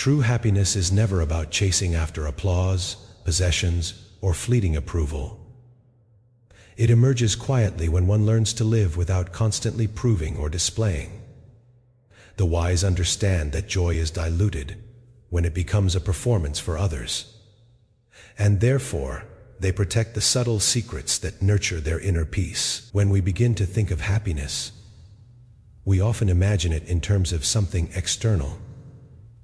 True happiness is never about chasing after applause, possessions, or fleeting approval. It emerges quietly when one learns to live without constantly proving or displaying. The wise understand that joy is diluted when it becomes a performance for others, and therefore they protect the subtle secrets that nurture their inner peace. When we begin to think of happiness, we often imagine it in terms of something external,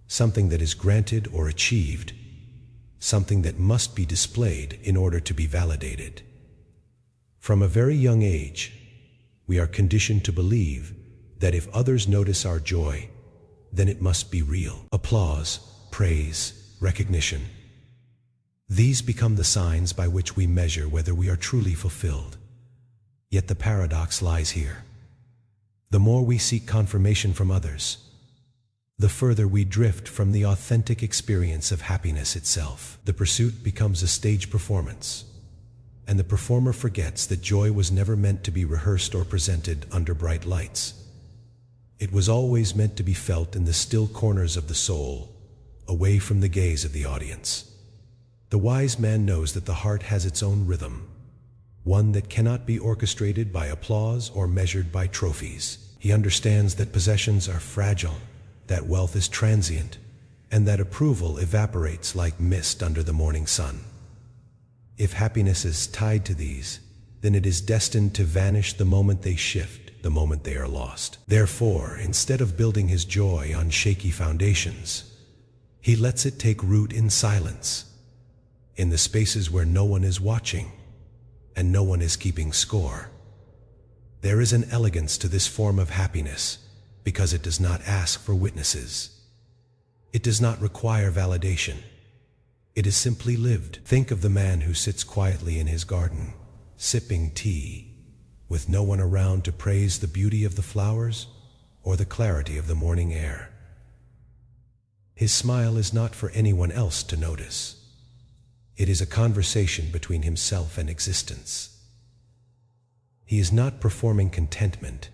something that is granted or achieved, something that must be displayed in order to be validated. From a very young age, we are conditioned to believe that if others notice our joy, then it must be real. Applause, praise, recognition. These become the signs by which we measure whether we are truly fulfilled. Yet the paradox lies here. The more we seek confirmation from others, the further we drift from the authentic experience of happiness itself. The pursuit becomes a stage performance, and the performer forgets that joy was never meant to be rehearsed or presented under bright lights. It was always meant to be felt in the still corners of the soul, away from the gaze of the audience. The wise man knows that the heart has its own rhythm, one that cannot be orchestrated by applause or measured by trophies. He understands that possessions are fragile, that wealth is transient, and that approval evaporates like mist under the morning sun. If happiness is tied to these, then it is destined to vanish the moment they shift, the moment they are lost. Therefore, instead of building his joy on shaky foundations, he lets it take root in silence, in the spaces where no one is watching and no one is keeping score. There is an elegance to this form of happiness because it does not ask for witnesses. It does not require validation. It is simply lived. Think of the man who sits quietly in his garden, sipping tea, with no one around to praise the beauty of the flowers or the clarity of the morning air. His smile is not for anyone else to notice. It is a conversation between himself and existence. He is not performing contentment.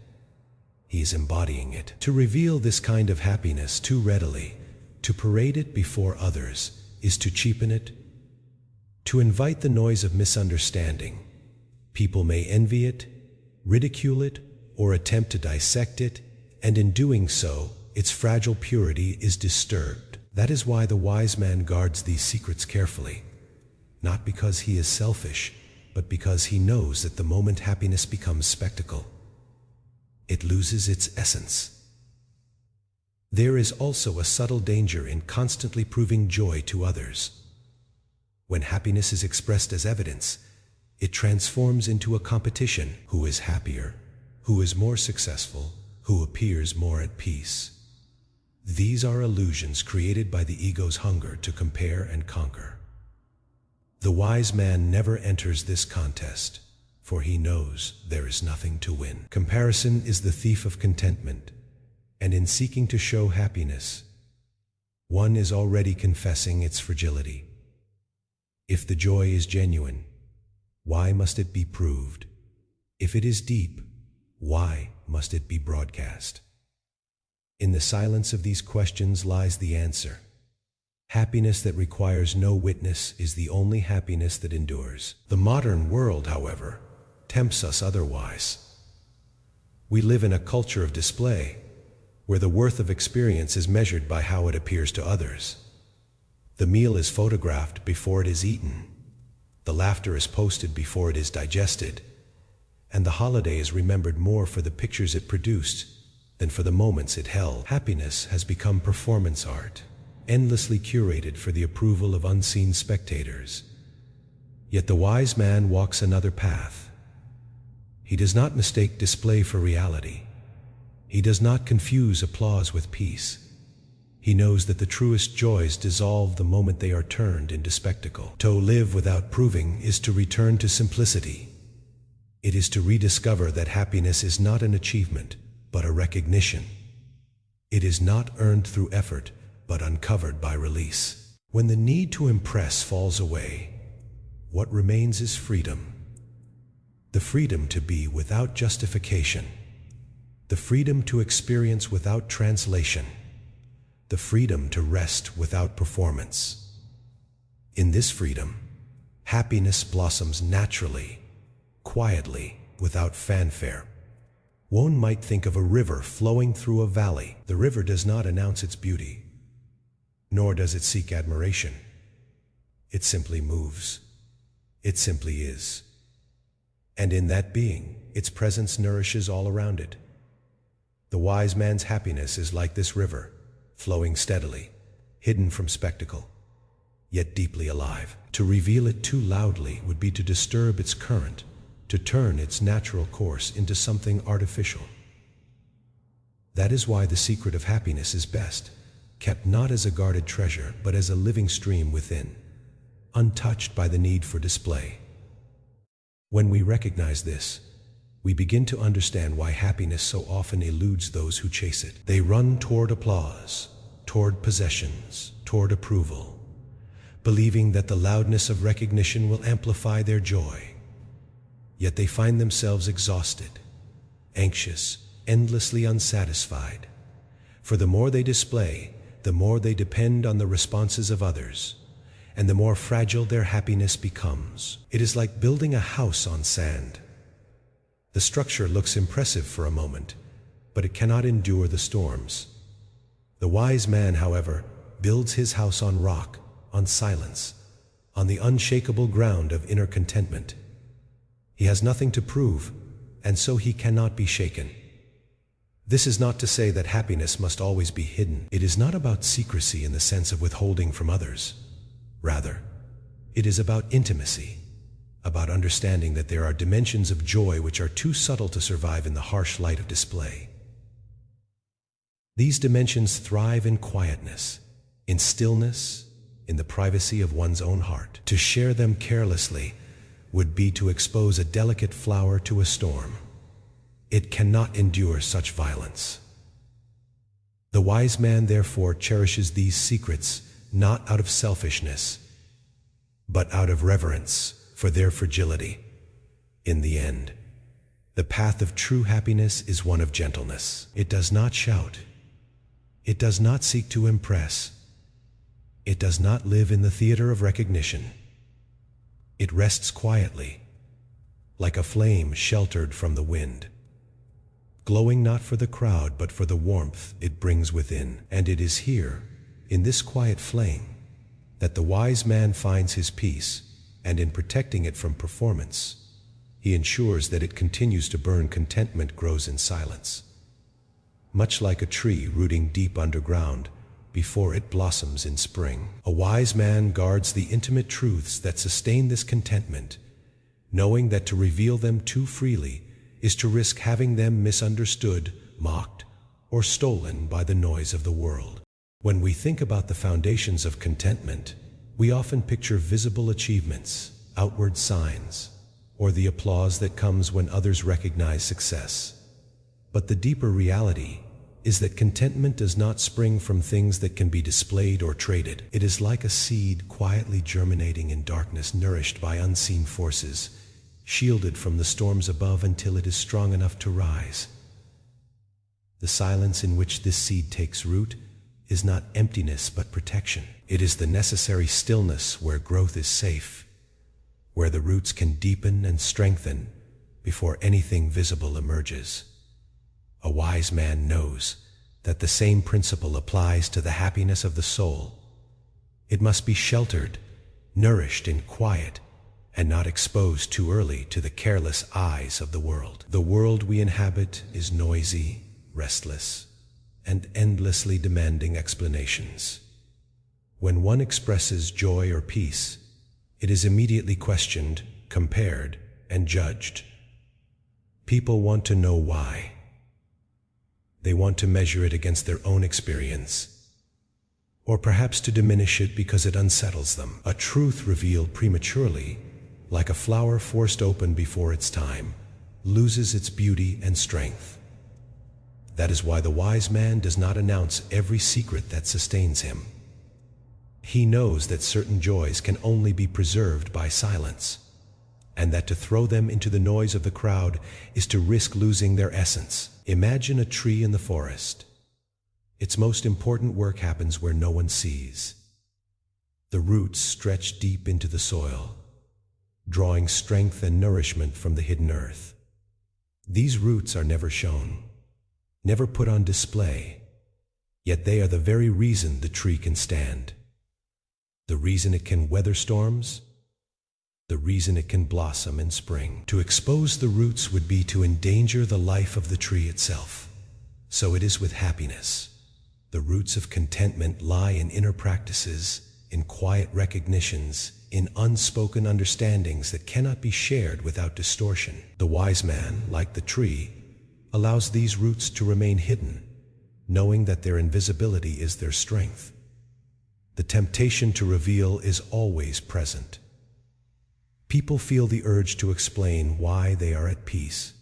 He is embodying it. To reveal this kind of happiness too readily, to parade it before others, is to cheapen it, to invite the noise of misunderstanding. People may envy it, ridicule it, or attempt to dissect it, and in doing so, its fragile purity is disturbed. That is why the wise man guards these secrets carefully, not because he is selfish, but because he knows that the moment happiness becomes spectacle, it loses its essence. There is also a subtle danger in constantly proving joy to others. When happiness is expressed as evidence, it transforms into a competition. Who is happier? Who is more successful? Who appears more at peace? These are illusions created by the ego's hunger to compare and conquer. The wise man never enters this contest, for he knows there is nothing to win. Comparison is the thief of contentment, and in seeking to show happiness, one is already confessing its fragility. If the joy is genuine, why must it be proved? If it is deep, why must it be broadcast? In the silence of these questions lies the answer. Happiness that requires no witness is the only happiness that endures. The modern world, however, tempts us otherwise. We live in a culture of display, where the worth of experience is measured by how it appears to others. The meal is photographed before it is eaten. The laughter is posted before it is digested. And the holiday is remembered more for the pictures it produced than for the moments it held. Happiness has become performance art, endlessly curated for the approval of unseen spectators. Yet the wise man walks another path. He does not mistake display for reality. He does not confuse applause with peace. He knows that the truest joys dissolve the moment they are turned into spectacle. To live without proving is to return to simplicity. It is to rediscover that happiness is not an achievement, but a recognition. It is not earned through effort, but uncovered by release. When the need to impress falls away, what remains is freedom. The freedom to be without justification. The freedom to experience without translation. the freedom to rest without performance. In this freedom, happiness blossoms naturally, quietly, without fanfare. One might think of a river flowing through a valley. The river does not announce its beauty, nor does it seek admiration. It simply moves. It simply is. And in that being, its presence nourishes all around it. The wise man's happiness is like this river, flowing steadily, hidden from spectacle, yet deeply alive. To reveal it too loudly would be to disturb its current, to turn its natural course into something artificial. That is why the secret of happiness is best kept not as a guarded treasure, but as a living stream within, untouched by the need for display. When we recognize this, we begin to understand why happiness so often eludes those who chase it. They run toward applause, toward possessions, toward approval, believing that the loudness of recognition will amplify their joy. Yet they find themselves exhausted, anxious, endlessly unsatisfied. For the more they display, the more they depend on the responses of others, and the more fragile their happiness becomes. It is like building a house on sand. The structure looks impressive for a moment, but it cannot endure the storms. The wise man, however, builds his house on rock, on silence, on the unshakable ground of inner contentment. He has nothing to prove, and so he cannot be shaken. This is not to say that happiness must always be hidden. It is not about secrecy in the sense of withholding from others. Rather, it is about intimacy, about understanding that there are dimensions of joy which are too subtle to survive in the harsh light of display. These dimensions thrive in quietness, in stillness, in the privacy of one's own heart. To share them carelessly would be to expose a delicate flower to a storm. It cannot endure such violence. The wise man, therefore, cherishes these secrets not out of selfishness, but out of reverence for their fragility. In the end, the path of true happiness is one of gentleness. It does not shout. It does not seek to impress. It does not live in the theater of recognition. It rests quietly, like a flame sheltered from the wind, glowing not for the crowd but for the warmth it brings within. And it is here, in this quiet flame, that the wise man finds his peace, and in protecting it from performance, he ensures that it continues to burn. Contentment grows in silence, much like a tree rooting deep underground before it blossoms in spring. A wise man guards the intimate truths that sustain this contentment, knowing that to reveal them too freely is to risk having them misunderstood, mocked, or stolen by the noise of the world. When we think about the foundations of contentment, we often picture visible achievements, outward signs, or the applause that comes when others recognize success. But the deeper reality is that contentment does not spring from things that can be displayed or traded. It is like a seed quietly germinating in darkness, nourished by unseen forces, shielded from the storms above until it is strong enough to rise. The silence in which this seed takes root is not emptiness but protection. It is the necessary stillness where growth is safe, where the roots can deepen and strengthen before anything visible emerges. A wise man knows that the same principle applies to the happiness of the soul. It must be sheltered, nourished in quiet, and not exposed too early to the careless eyes of the world. The world we inhabit is noisy, restless, and endlessly demanding explanations. When one expresses joy or peace, it is immediately questioned, compared, and judged. People want to know why. They want to measure it against their own experience, or perhaps to diminish it because it unsettles them. A truth revealed prematurely, like a flower forced open before its time, loses its beauty and strength. That is why the wise man does not announce every secret that sustains him. He knows that certain joys can only be preserved by silence, and that to throw them into the noise of the crowd is to risk losing their essence. Imagine a tree in the forest. Its most important work happens where no one sees. The roots stretch deep into the soil, drawing strength and nourishment from the hidden earth. These roots are never shown, never put on display, yet they are the very reason the tree can stand, the reason it can weather storms, the reason it can blossom in spring. To expose the roots would be to endanger the life of the tree itself. So it is with happiness. The roots of contentment lie in inner practices, in quiet recognitions, in unspoken understandings that cannot be shared without distortion. The wise man, like the tree, allows these roots to remain hidden, knowing that their invisibility is their strength. The temptation to reveal is always present. People feel the urge to explain why they are at peace,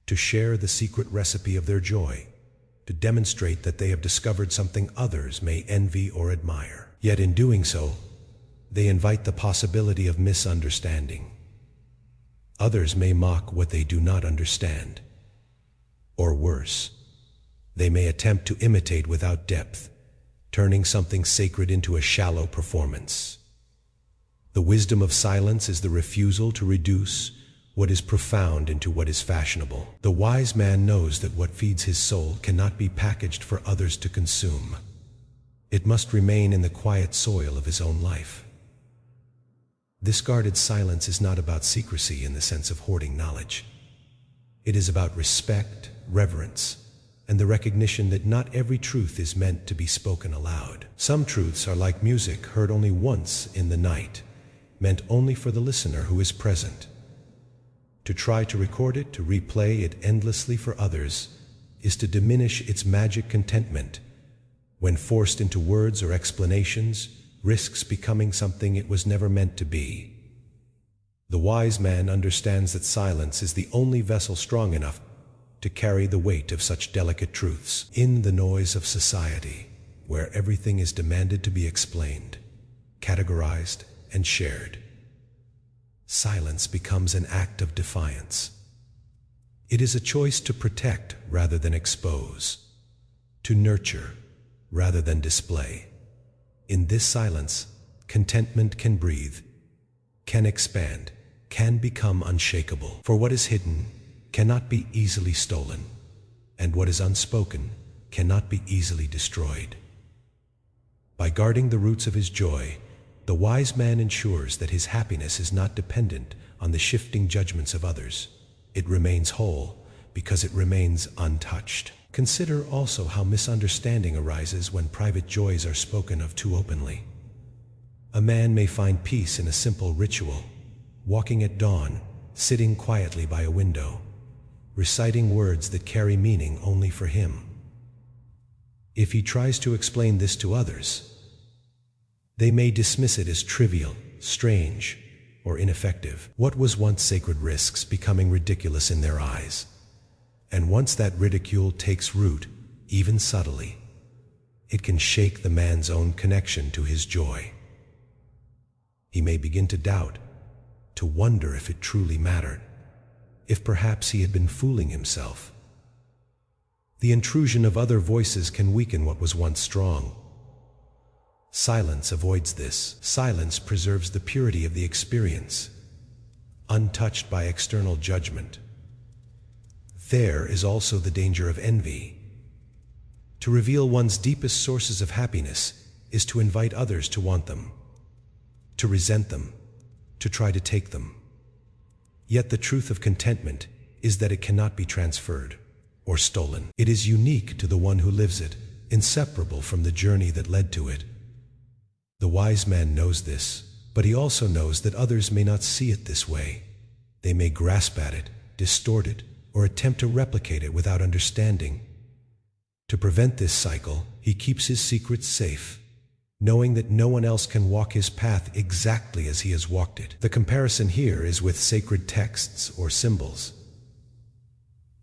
to share the secret recipe of their joy, to demonstrate that they have discovered something others may envy or admire. Yet in doing so, they invite the possibility of misunderstanding. Others may mock what they do not understand. Or worse, they may attempt to imitate without depth, turning something sacred into a shallow performance. The wisdom of silence is the refusal to reduce what is profound into what is fashionable. The wise man knows that what feeds his soul cannot be packaged for others to consume. It must remain in the quiet soil of his own life. This guarded silence is not about secrecy in the sense of hoarding knowledge. It is about respect, reverence, and the recognition that not every truth is meant to be spoken aloud. Some truths are like music heard only once in the night, meant only for the listener who is present. To try to record it, to replay it endlessly for others, is to diminish its magic. Contentment, when forced into words or explanations, risks becoming something it was never meant to be. The wise man understands that silence is the only vessel strong enough to carry the weight of such delicate truths. In the noise of society, where everything is demanded to be explained, categorized, and shared, silence becomes an act of defiance. It is a choice to protect rather than expose, to nurture rather than display. In this silence, contentment can breathe, can expand, can become unshakable. For what is hidden cannot be easily stolen, and what is unspoken cannot be easily destroyed. By guarding the roots of his joy, the wise man ensures that his happiness is not dependent on the shifting judgments of others. It remains whole because it remains untouched. Consider also how misunderstanding arises when private joys are spoken of too openly. A man may find peace in a simple ritual, walking at dawn, sitting quietly by a window, reciting words that carry meaning only for him. If he tries to explain this to others, they may dismiss it as trivial, strange, or ineffective. What was once sacred risks becoming ridiculous in their eyes. And once that ridicule takes root, even subtly, it can shake the man's own connection to his joy. He may begin to doubt, to wonder if it truly mattered, if perhaps he had been fooling himself. The intrusion of other voices can weaken what was once strong. Silence avoids this. Silence preserves the purity of the experience, untouched by external judgment. There is also the danger of envy. To reveal one's deepest sources of happiness is to invite others to want them, to resent them, to try to take them. Yet the truth of contentment is that it cannot be transferred or stolen. It is unique to the one who lives it, inseparable from the journey that led to it. The wise man knows this, but he also knows that others may not see it this way. They may grasp at it, distort it, or attempt to replicate it without understanding. To prevent this cycle, he keeps his secrets safe, knowing that no one else can walk his path exactly as he has walked it. The comparison here is with sacred texts or symbols.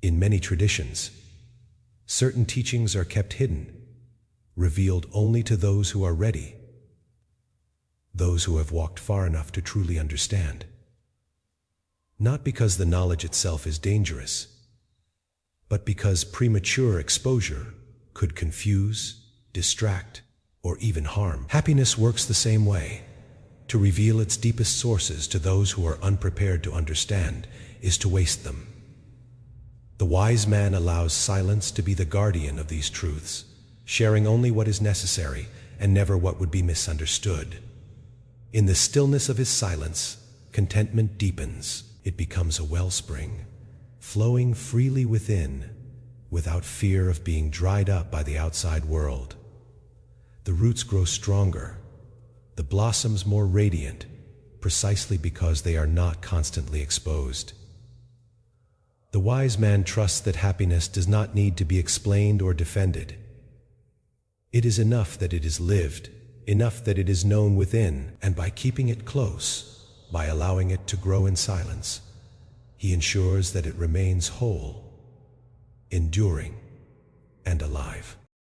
In many traditions, certain teachings are kept hidden, revealed only to those who are ready, those who have walked far enough to truly understand. Not because the knowledge itself is dangerous, but because premature exposure could confuse, distract, or even harm. Happiness works the same way. To reveal its deepest sources to those who are unprepared to understand is to waste them. The wise man allows silence to be the guardian of these truths, sharing only what is necessary and never what would be misunderstood. In the stillness of his silence, contentment deepens. It becomes a wellspring, flowing freely within, without fear of being dried up by the outside world. The roots grow stronger, the blossoms more radiant, precisely because they are not constantly exposed. The wise man trusts that happiness does not need to be explained or defended. It is enough that it is lived, enough that it is known within, and by keeping it close, by allowing it to grow in silence, he ensures that it remains whole, enduring, and alive.